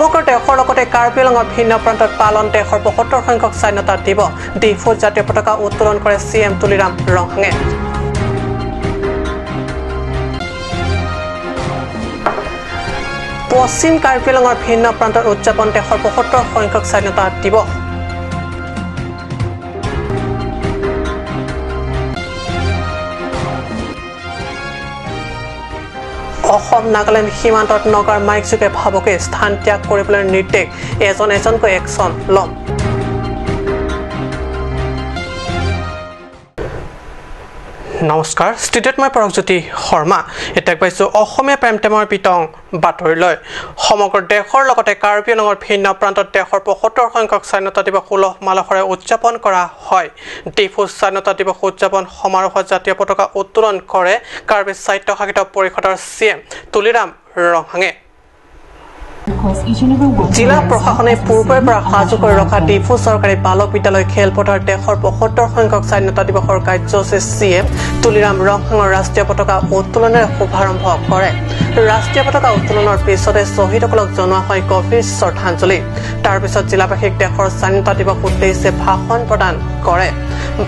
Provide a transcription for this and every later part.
সমগ্ৰ দেশৰ লগতে কাৰ্বি আংলঙৰ ভিন্ন প্ৰান্তত পালন দেশৰ ৭৫ সংখ্যক স্বাধীনতা দিৱস ডিফুত জাতীয় পতাকা উত্তোলন কৰে CM তুলিৰাম ৰংহাঙে। পশ্চিম কাৰ্বি আংলঙৰ ভিন্ন প্ৰান্তত উদযাপন দেশৰ ৭৫ সংখ্যক স্বাধীনতা দিৱস। অসম নাগালেণ্ড সীমান্তত নগাৰ মাইকযোগে ভাবকে স্থান ত্যাগ কৰিবলৈ নিৰ্দেশ এজনকৈ একশ্যন ল'ম। নমস্কাৰ, ষ্টুডিঅ'ত মই পৰকজ্যোতি শৰ্মা। এতিয়া পাইছোঁ অসমীয়া প্ৰাইম টাইমৰ বিতং বাতৰিলৈ। সমগ্ৰ দেশৰ লগতে কাৰ্বি আংলঙৰ ভিন্ন প্ৰান্তত দেশৰ ৭৫ সংখ্যক স্বাধীনতা দিৱস উলহ মালহেৰে উদযাপন কৰা হয়। ডিফুত স্বাধীনতা দিৱস উদযাপন সমাৰোহত জাতীয় পতাকা উত্তোলন কৰে কাৰ্বি স্বায়ত্তশাসিত পৰিষদৰ CM তুলিৰাম ৰংহাঙে। জিলা প্ৰশাসনে পূৰ্বৰে পৰা সাজু কৰি ৰখা ডিফু চৰকাৰী বালক বিদ্যালয় খেলপথাৰ দেশৰ ৭৫ সংখ্যক স্বাধীনতা দিৱসৰ কাৰ্যসূচী CM তুলিৰাম ৰংহাঙৰ ৰাষ্ট্ৰীয় পতাকা উত্তোলনেৰে শুভাৰম্ভ কৰে। ৰাষ্ট্ৰীয় পতাকা উত্তোলনৰ পিছতে শ্বহীদসকলক জনোৱা হয় গভীৰ শ্ৰদ্ধাঞ্জলি। তাৰ পিছত জিলাবাসীক দেশৰ স্বাধীনতা দিৱস উদ্দেশ্যে ভাষণ প্ৰদান কৰে।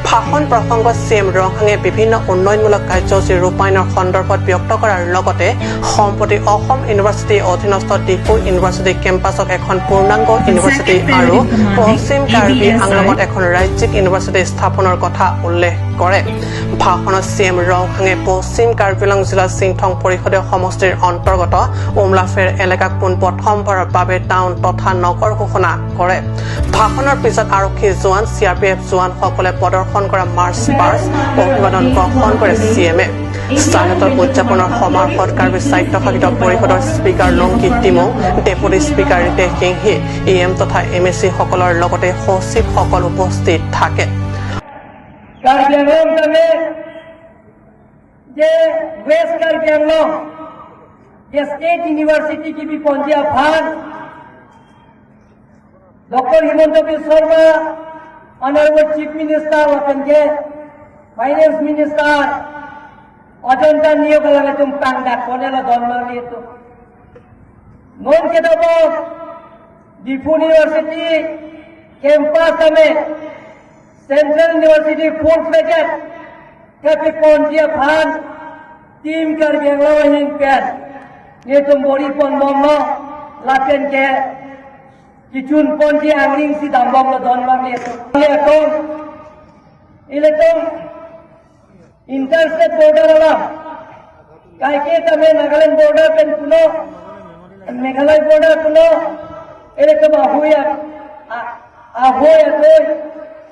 ভাষণ প্ৰসংগত CM ৰংহাঙে বিভিন্ন উন্নয়নমূলক কাৰ্যসূচী ৰূপায়ণৰ সন্দৰ্ভত ব্যক্ত কৰাৰ লগতে সম্প্ৰতি অসম ইউনিভাৰ্চিটিৰ অধীনস্থ ডিফু ইউনিভাৰ্চিটি কেম্পাছক এখন পূৰ্ণাংগ ইউনিভাৰ্চিটি আৰু পশ্চিম কাৰ্বি আংলঙত এখন ৰাজ্যিক ইউনিভাৰ্চিটি স্থাপনৰ কথা উল্লেখ কৰে। ভাষণত CM ৰংহাঙে পশ্চিম কাৰ্বি আংলং জিলাৰ চিংথং পৰিষদীয় সমষ্টিৰ অন্তৰ্গত উমলাফেৰ এলেকাক পোনপ্ৰথমবাৰৰ বাবে টাউন তথা নগৰ ঘোষণা কৰে। ভাষণৰ পিছত আৰক্ষী জোৱান CRPF জোৱানসকলে প্ৰদৰ্শন কৰা মাৰ্চ পাষ্ট অভিবাদন গ্ৰহণ কৰে CMে। স্বাগতৰ উদযাপনৰ সমাৰোহত কাৰ্বি স্বায়ত্তশাসিত পৰিষদৰ speaker Lunkit Timung, deputy speaker Ritesh Singhi, EM তথা MSc সকলৰ লগতে সচিবসকল উপস্থিত থাকে। कार्बी आंगलंग में जे वेस्ट कार्बी आंगलंग ये स्टेट यूनिवर्सिटी की भी पहुंचिया फान doctor Himanta Biswa Sharma honourable chief minister वतन के फाइनेंस मिनिस्टर अजंता नियोग लगे तुम कांडा कोने ला दोनों लिए तो नॉन के दबो डिफू यूनिवर्सिटी कैंपस में central university full fledged cafe पहुंचिया फान टीम कर बेंगलो हिंग पेन ये तुम बोरी पन बमलो लापेन के किचुन पहुंची आंगरिंग सी दाम बमलो दोन मांगे तो इंटरस्टेट बॉर्डर वाला काय के तमे नागालैंड बॉर्डर पेन कुनो मेघालय बॉर्डर कुनो इले तो आहुया तो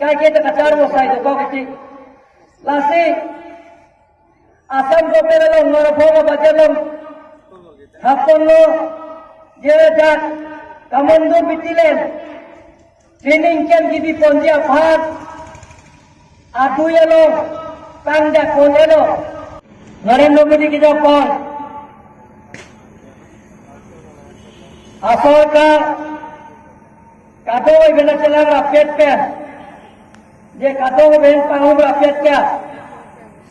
काय के कचार वो साइड को कि लासी आसाम को पेरलो नरफो को बचलो हापनो जे जा कमांडो बिटिलेन ट्रेनिंग कैंप की भी पहुंचिया फाट आदुयलो पांडा कोनेलो नरेंद्र मोदी की जो कौन असर का काटो वही बेला चला रहा पेट पे ये काटो बहन पाऊँ राफियत क्या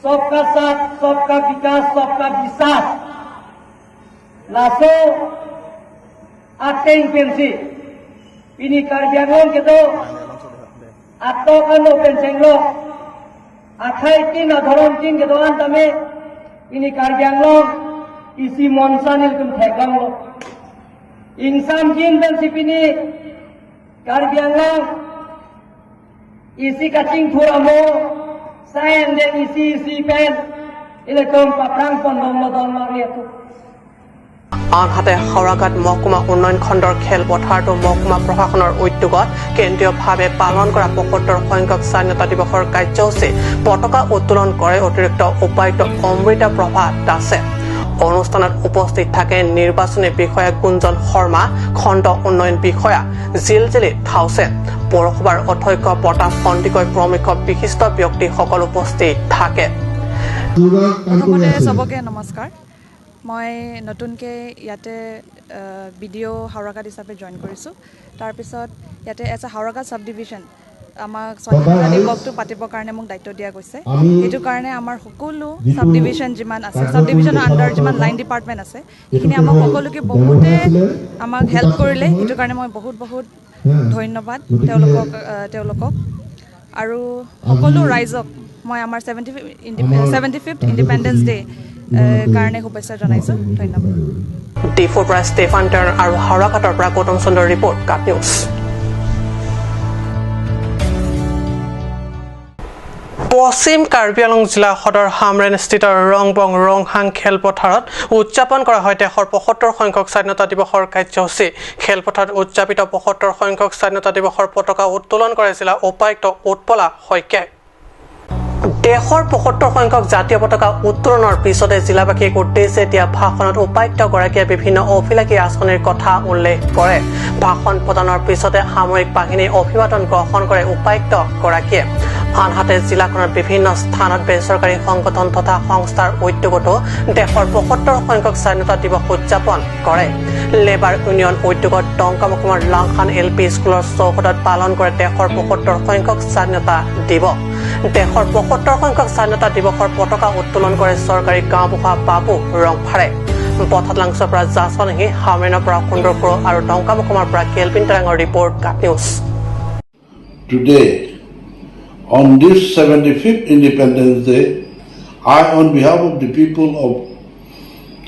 सबका साथ सबका विकास सबका विश्वास लासो आते इंपेंसी इन्हीं कार्यालयों के तो आत्तो का नो पेंसेंगलो आखाई तीन अधरों तीन के दौरान तमें इन्हीं कार्यालयों इसी मॉन्सानिल तुम ठेकांगलो इंसान जीन पेंसी पिनी कार्यालयों isi kacing furamo saen de isi pen ile tom paprang pondom don mari tu আনহাতে হাওৰাঘাট মহকুমা উন্নয়ন খণ্ডৰ খেলপথাৰটো মহকুমা প্ৰশাসনৰ উদ্যোগত কেন্দ্ৰীয়ভাৱে পালন কৰা ৭৫ সংখ্যক স্বাধীনতা দিৱসৰ কাৰ্যসূচী পতাকা উত্তোলন কৰে অতিৰিক্ত উপায়ুক্ত অমৃতা প্ৰভা দাসে। অনুষ্ঠানত উপস্থিত থাকে নিৰ্বাচনী বিষয়া কুঞ্জন শৰ্মা, খণ্ড উন্নয়ন বিষয়া জিলজিলি থাউচেন, পৌৰসভাৰ অধ্যক্ষ প্ৰতাপ সন্দিকৈ প্ৰমুখ বিশিষ্ট ব্যক্তিসকল উপস্থিত থাকে। সবকে নমস্কাৰ। মই নতুনকৈ ইয়াতে BDO হাওৰাঘাট হিচাপে জইন কৰিছোঁ। তাৰপিছত ইয়াতে as a Howraghat subdivision আমাক স্বাধীনতা দিৱসটো পাতিবৰ কাৰণে মোক দায়িত্ব দিয়া গৈছে সেইটো কাৰণে আমাৰ সকলো সাব ডিভিজন যিমান আছে সাব ডিভিজনৰ আণ্ডাৰ যিমান লাইন ডিপাৰ্টমেণ্ট আছে এইখিনি আমাক সকলোকে বহুতে আমাক হেল্প কৰিলে সেইটো কাৰণে মই বহুত বহুত ধন্যবাদ তেওঁলোকক আৰু সকলো ৰাইজক মই আমাৰ 75th ইণ্ডিপেণ্ডেন্স ডে কাৰণে শুভেচ্ছা জনাইছোঁ ধন্যবাদ ডিফুৰ পৰা ষ্টেফান টাৰ্ণ আৰু হাওৰাঘাটৰ পৰা গৌতম চন্দ্ৰৰ ৰিপৰ্ট কাট নিউজ পশ্চিম কাৰ্বি আংলং জিলা সদৰ হামৰেনস্থিত ৰংবং ৰংহাং খেলপথাৰত উদযাপন কৰা হয় দেশৰ ৭৫ সংখ্যক স্বাধীনতা দিৱসৰ কাৰ্যসূচী খেলপথাৰত উদযাপিত ৭৫ সংখ্যক স্বাধীনতা দিৱসৰ পতাকা উত্তোলন কৰে জিলা উপায়ুক্ত উৎপলা শইকীয়াই দেশৰ ৭৫ সংখ্যক জাতীয় পতাকা উত্তোলনৰ পিছতে জিলাবাসীক উদ্দেশ্যে দিয়া ভাষণত উপায়ুক্তগৰাকীয়ে বিভিন্ন অভিলাষী আঁচনিৰ কথা উল্লেখ কৰে ভাষণ প্ৰদানৰ পিছতে সামৰিক বাহিনীৰ অভিবাদন গ্ৰহণ কৰে উপায়ুক্তগৰাকীয়ে আনহাতে জিলাখনৰ বিভিন্ন স্থানত বেচৰকাৰী সংগঠন তথা সংস্থাৰ উদ্যোগতো দেশৰ ৭৫ সংখ্যক স্বাধীনতা দিৱস উদযাপন কৰে লেবাৰ ইউনিয়ন উদ্যোগত টংকামকমৰ লাংখান LP স্কুলৰ চৌহদত পালন কৰে দেশৰ ৭৫ সংখ্যক স্বাধীনতা দিৱস দেশৰ ৭৫ সংখ্যক স্বাধীনতা দিৱসৰ পতাকা উত্তোলন কৰে চৰকাৰী গাঁওবুঢ়া বাবু ৰংফাৰে পথালাংছৰ পৰা জাছনহি হামৰেনৰ পৰা সুন্দৰপুৰ আৰু টংকামকমৰ পৰা কেলভিন টাৰাঙৰ report cut news Today, on this 75th Independence Day, I, on behalf of the people of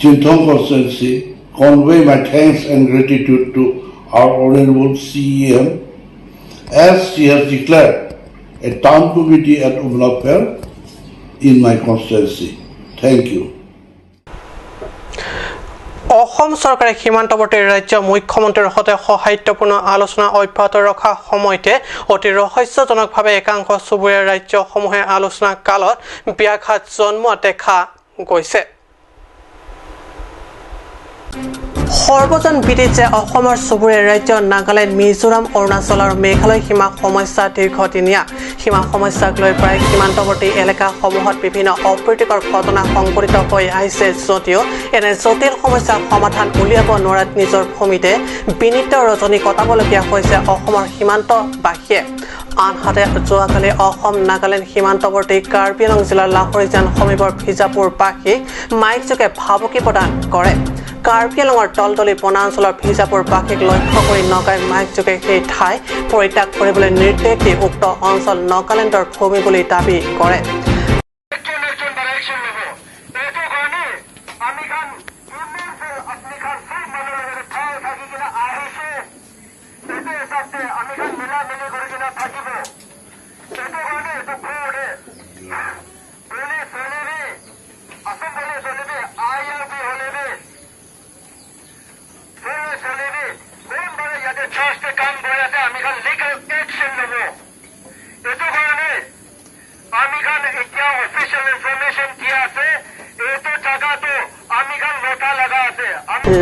Chinthong constituency, convey my thanks and gratitude to our Honorable CEM as she has declared a town committee at Umlapur in my constituency. Thank you. Assam চৰকাৰে সীমান্তৱৰ্তী ৰাজ্য মুখ্যমন্ত্ৰীৰ সৈতে সৌহাৰ্দ্যপূৰ্ণ আলোচনা অব্যাহত ৰখাৰ সময়তে অতি ৰহস্যজনকভাৱে একাংশ চুবুৰীয়া ৰাজ্যসমূহে আলোচনা কালত ব্যাঘাত জন্মোৱা দেখা গৈছে সৰ্বজনবিদিত যে অসমৰ চুবুৰীয়া ৰাজ্য নাগালেণ্ড মিজোৰাম অৰুণাচল আৰু মেঘালয় সীমা সমস্যা দীৰ্ঘদিনীয়া সীমা সমস্যাক লৈ প্ৰায় সীমান্তৱৰ্তী এলেকাসমূহত বিভিন্ন অপ্ৰীতিকৰ ঘটনা সংঘটিত হৈ আহিছে যদিও এনে জটিল সমস্যাৰ সমাধান উলিয়াব নোৱাৰাত নিজৰ ভূমিতে বিনীত ৰজনী কটাবলগীয়া হৈছে অসমৰ সীমান্তবাসীয়ে আনহাতে যোৱাকালি অসম নাগালেণ্ড সীমান্তৱৰ্তী কাৰ্বি আংলং জিলাৰ লাহৰীজান সমীপৰ ভিজাপুৰবাসীক মাইকযোগে ভাবুকি প্ৰদান কৰে কাৰ্বি আংলঙৰ দলদলি বনাঞ্চলৰ ভিজাপুৰবাসীক লক্ষ্য কৰি নগাই মাইকযোগে সেই ঠাই পৰিত্যাগ কৰিবলৈ নিৰ্দেশ দি উক্ত অঞ্চল নগালেণ্ডৰ ভূমি বুলি দাবী কৰে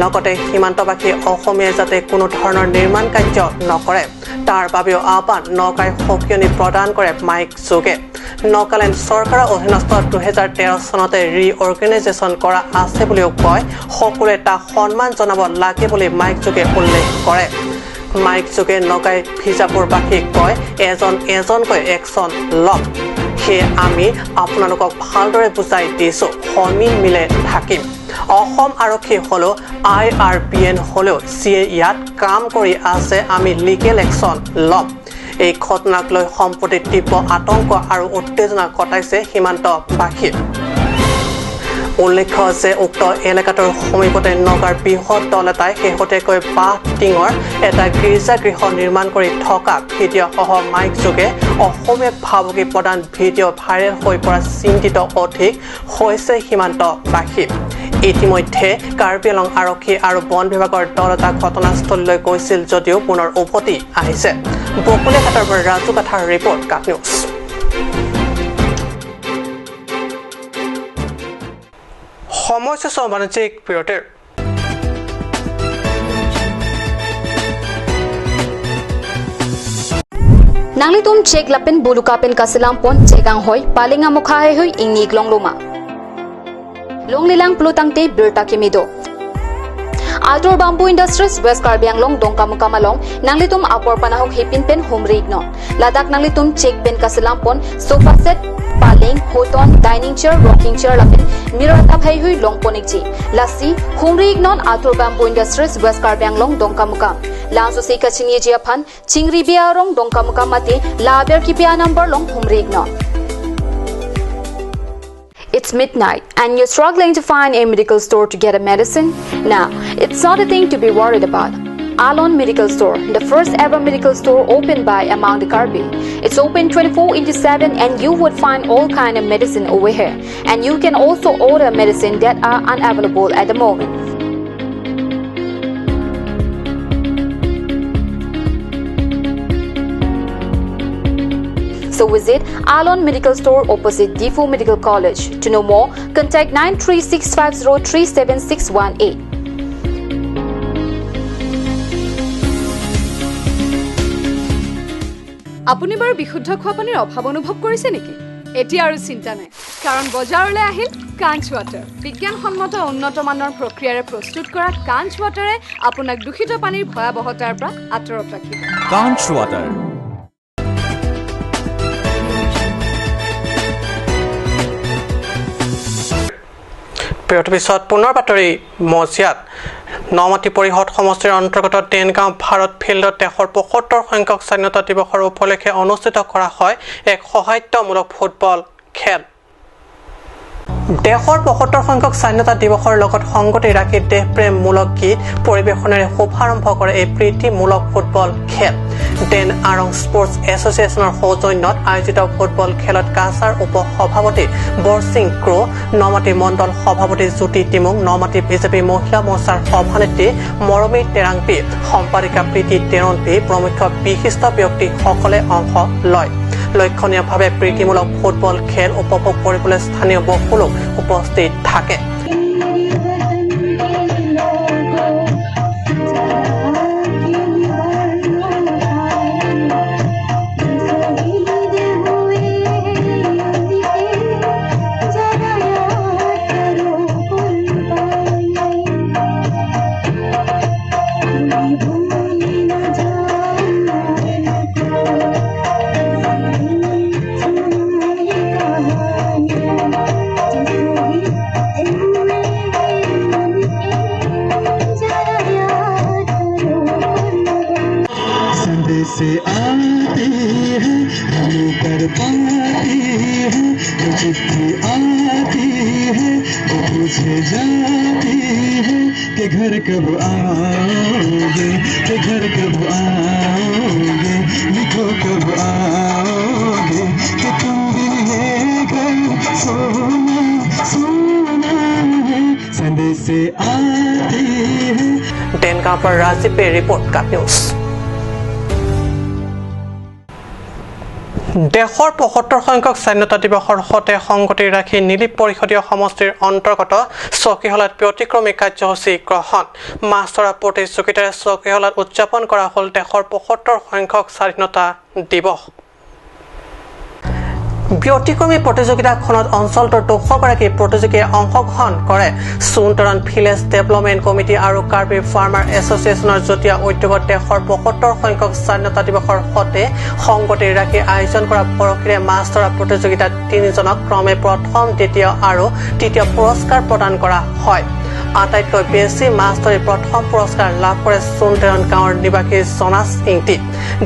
লগতে সীমান্তবাসী অসমীয়া যাতে কোনো ধৰণৰ নিৰ্মাণ কাৰ্য নকৰে তাৰ বাবেও আহ্বান নগাই সকিয়নি প্ৰদান কৰে মাইক যোগে নগালেণ্ড চৰকাৰৰ অধীনস্থ 2013 চনতে ৰিঅৰ্গেনাইজেশ্যন কৰা আছে বুলিও কয় সকলোৱে তাক সন্মান জনাব লাগে বুলি মাইক যোগে উল্লেখ কৰে মাইক যোগে নগাই ভিজাপুৰবাসীক কয় এজনকৈ একশ্যন লওক সেয়ে আমি আপোনালোকক ভালদৰে বুজাই দিছো সমিল মিলে থাকিম অসম আৰক্ষী হলেও IRBN হলেও যিয়ে ইয়াত কাম কৰি আছে আমি লিগেল একশ্যন ল'ম এই ঘটনাক লৈ সম্প্ৰতি তীব্ৰ আতংক আৰু উত্তেজনা ঘটাইছে সীমান্তবাসীয়ে উল্লেখ্য যে উক্ত এলেকাটোৰ সমীপতে নগাৰ বৃহৎ দল এটাই শেহতীয়াকৈ বাঁহ টিঙৰ এটা গীৰ্জাগৃহ নিৰ্মাণ কৰি থকা ভিডিঅ'সহ মাইক যোগে অসমীয়াক ভাবুকি প্ৰদান ভিডিঅ' ভাইৰেল হৈ পৰা চিন্তিত অধিক হৈছে সীমান্তবাসী ইতিমধ্যে কাৰ্বি আংলং আৰক্ষী আৰু বন বিভাগৰ দল এটা ঘটনাস্থলীলৈ গৈছিল যদিও পুনৰ উভতি আহিছে বকুলীয়াঘাটৰ পৰা ৰাজু কাঠাৰ ৰিপৰ্ট কাট নিউজ সমস্যা বাণিজ্যিক বিৰতিৰ Nanglitum cek lapin bulukapin kasilampon cegang hoy palinga mukhahe hoy ingnig longluma longlilang plutangte birta kimido Altor Bamboo Industries West Karbi Anglong Dongkamukam along Nanglitum Apor Panahok Hipin Pen Humrig no Ladak Nanglitum Check Pen Kasilampon Sofa Set Paling, Hoton, Dining Chair, Rocking Chair Lapin, Mirata Paihui Long Ponikji, Lassi, Humri Ignon, Altor Bamboo Industries, West Karbiang Long, Dongkamukam, Lanso Sika Chingye Japan, Chingri Biarong, Dongkamukam Mati, Laber Kipia number Long, Humri Ignon. It's midnight and you're struggling to find a medical store to get a medicine? Now, it's not a thing to be worried about. Alon Medical Store, the first ever medical store opened by Among the Karbi. It's open 24/7 and you would find all kind of medicine over here. And you can also order medicine that are unavailable at the moment. So visit Alon Medical Store opposite Defu Medical College. To know more, contact 93650376618. আপুনি বাৰু বিশুদ্ধ খোৱা পানীৰ অভাৱ অনুভৱ কৰিছে নেকি? এতিয়া আৰু চিন্তা নাই, কাৰণ বজাৰলৈ আহিল কাঞ্চ ৱাটাৰ। বিজ্ঞানসন্মত উন্নত মানৰ প্ৰক্ৰিয়াৰে প্ৰস্তুত কৰা কাঞ্চ ৱাটাৰে আপোনাক দূষিত পানীৰ ভয়াৱহতাৰ পৰা আঁতৰত ৰাখিব। কাঞ্চ ৱাটাৰ। পিছত পুনৰ বাতৰি মজিয়াত নমাটি পৰিষদ সমষ্টিৰ অন্তৰ্গত টেনগাঁও ভাৰত ফিল্ডত দেশৰ ৭৫ সংখ্যক স্বাধীনতা দিৱসৰ উপলক্ষে অনুষ্ঠিত কৰা হয় এক সহায়তামূলক ফুটবল খেল। দেশৰ ৭৫ সংখ্যক স্বাধীনতা দিৱসৰ লগত সংগতি ৰাখি দেশপ্ৰেমমূলক গীত পৰিৱেশনেৰে শুভাৰম্ভ কৰে এই প্ৰীতিমূলক ফুটবল খেল। ডেন আৰং স্পৰ্টছ এছ'চিয়েশ্যনৰ সৌজন্যত আয়োজিত ফুটবল খেলত কাছাৰ উপ সভাপতি বৰসিং ক্ৰো, নমাটি মণ্ডল সভাপতি জ্যোতি টিমুং, নমাটি বিজেপি মহিলা মৰ্চাৰ সভানেত্ৰী মৰমী টেৰাংপি, সম্পাদিকা প্ৰীতি টেৰনপি প্ৰমুখ বিশিষ্ট ব্যক্তিসকলে অংশ লয়। লক্ষণীয়ভাৱে প্ৰীতিমূলক ফুটবল খেল উপভোগ কৰিবলৈ স্থানীয় বহু লোক উপস্থিত থাকে। से आती है हम कर पाती है जो चिट्ठी आती है वो पूछे जाती है कि घर कब आओगे, कि घर कब आओगे, लिखो कब आओगे, कि तुम भी ये घर सोना सोना है संदेश से आती है। टेनगांव पर राजीव पे रिपोर्ट का न्यूज। দেশৰ ৭৫ সংখ্যক স্বাধীনতা দিৱসৰ সৈতে সংগতি ৰাখি নিলিপ পৰিষদীয় সমষ্টিৰ অন্তৰ্গত চকীহলাত ব্যতিক্ৰমী কাৰ্যসূচী গ্ৰহণ। মাছ ধৰা প্ৰতিযোগিতাৰে চকীহলাত উদযাপন কৰা হ'ল দেশৰ ৭৫ সংখ্যক স্বাধীনতা দিৱস। ব্যতিক্ৰমী প্ৰতিযোগিতাখনত অঞ্চলটোৰ ২০০গৰাকী প্ৰতিযোগীয়ে অংশগ্ৰহণ কৰে। সুন্দৰন ভিলেজ ডেভেলপমেণ্ট কমিটি আৰু কাৰ্বি ফাৰ্মাৰ এছ'চিয়েশ্যনৰ যুটীয়া উদ্যোগত দেশৰ ৭৫ সংখ্যক স্বাধীনতা দিৱসৰ সৈতে সংগতি ৰাখি আয়োজন কৰা পৰহিৰে মাছ ধৰা প্ৰতিযোগিতাত ৩জনক ক্ৰমে প্ৰথম, দ্বিতীয় আৰু তৃতীয় পুৰস্কাৰ প্ৰদান কৰা হয়। আটাইতকৈ বেছি মাছ ধৰি প্ৰথম পুৰস্কাৰ লাভ কৰে সুন্দৰন গাঁৱৰ নিবাসী জনাছ ইংটি,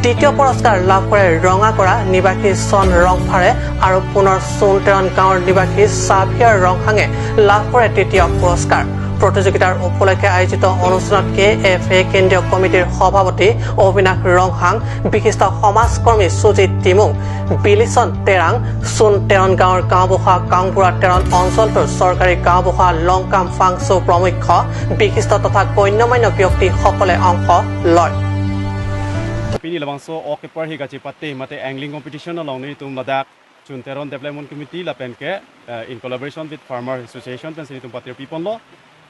দ্বিতীয় পুৰস্কাৰ লাভ কৰে ৰঙাকৰা নিবাসী চন ৰংফাৰে আৰু পুনৰ সুন্দৰন গাঁৱৰ নিবাসী ছাভিয়াৰ ৰংহাঙে লাভ কৰে তৃতীয় পুৰস্কাৰ। প্ৰতিযোগিতাৰ উপলক্ষে আয়োজিত অনুষ্ঠানত KFA কেন্দ্ৰীয় কমিটিৰ সভাপতি অবিনাশ ৰংহাং, বিশিষ্ট সমাজকৰ্মী সুজিত টিমুং, বিলিচন টেৰাং, চুন টেৰন গাঁৱৰ গাঁওবুঢ়া কাংবুঢ়া টেৰন অঞ্চলটোৰ চৰকাৰী গাঁওবুঢ়া লংকাম ফাংচু প্ৰমুখ বিশিষ্ট তথা গণ্যমান্য ব্যক্তিসকলে অংশ লয়। Pini labangso oke par hi gachi patte mate angling competition along ni tum ladak chunteron development committee la penke in collaboration with farmer association pen sini tum patte people lo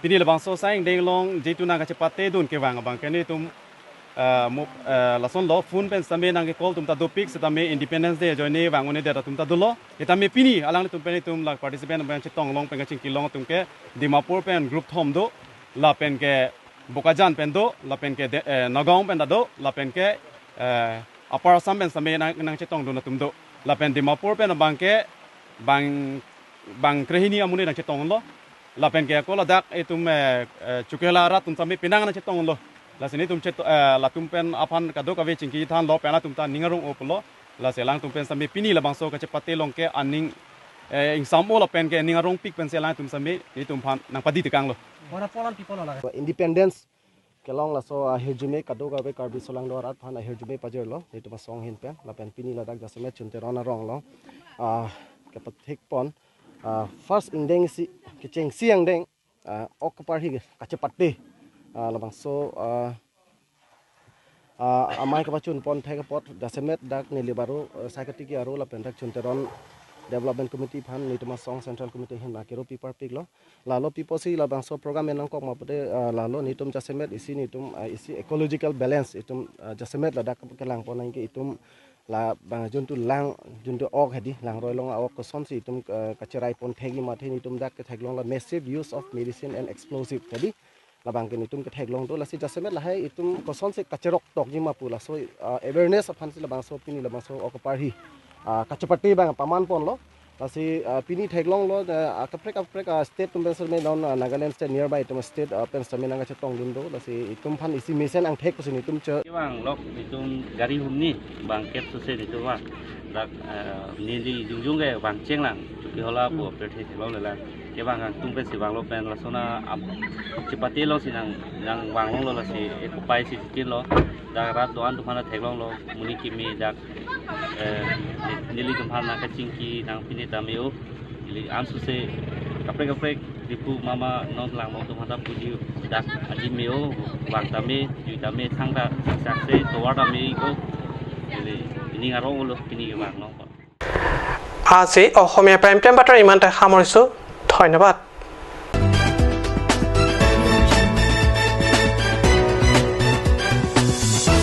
pini labangso saing deng long jetu na gachi patte dun ke wang bang keni tum lason lo phone pen same nang ke call tum ta do pics ta me independence day joine wangone de tum ta dulo eta me pini alang tum pen tum la participant pen chitong long pen ching kilong tum ke dimapur pen group thom do la pen ke Bokajan pendo lapen ke Nagaon pendado lapen ke Upper Assam pen same nang chetong do natumdo lapen Dimapur pen bangke bang krehini amune nang chetong lo lapen ke ko ladak etum chukela ra tum same pinang nang chetong lo la sini tum chet la tum pen apan kado kave chingki than lo pena tum ta ningarung oplo la selang tum pen same pini la bangso ka chepate long ke aning ing samo la pen ke ningarung pik pen selang tum same ni tum phan nang padi tikang lo independence kelong la so hirjume kado gabe karbi solang do rat phan hirjume pajer lo itu ma song hin pen la pen pini la dak jasme chunte rona rong lo ke pathik pon first indeng si kicheng siang deng okpar hi kache patte la bang so amai ka pachun pon thai ka pot jasme dak ni libaru sakati ki aru la pen dak chunte ron development committee phan nitma song central committee hin nakero people pig lo lalo people si la bangso program enang kok mapute lalo nitum jasemet isi nitum isi ecological balance itum jasemet la dak kelang ponang ke itum la bang juntu lang juntu ok hedi lang roi long ok son si itum kacerai pon thegi ma the nitum dak ke theglong la massive use of medicine and explosive tadi la bang ke nitum ke theglong do la si jasemet la hai itum ko son si kacerok tok ji ma pula so awareness of hansi la bangso pini la bangso ok parhi kacapati bang paman pon loasi pini theglong lo kaprek state tumbenser me non Nagaland state nearby itum state pen samena nga chetong dundo lasi itum phan isi mesen ang thek pusin itum che bang lok itum gari humni bang kep su se itu wa dak ni di jungjung ge bang cheng lang chuki hola bu operator theglong le la ke bang tum pe si bang lo pen la sona chipati lo sinang yang bang lo la si ekopai si kin lo dak rat doan tu phana theglong lo muni ki mi dak nili tumpal nak kacingki nang pini tameo nili ansu se kaprek dipu mama non lang mau tumpal puji dak aji meo wang tame ju tame sangda sakse towa tame iko nili ini ngarong ulo pini wang no আজি অসমীয়া prime time বাতৰি ইমানতে সামৰিছোঁ ধন্যবাদ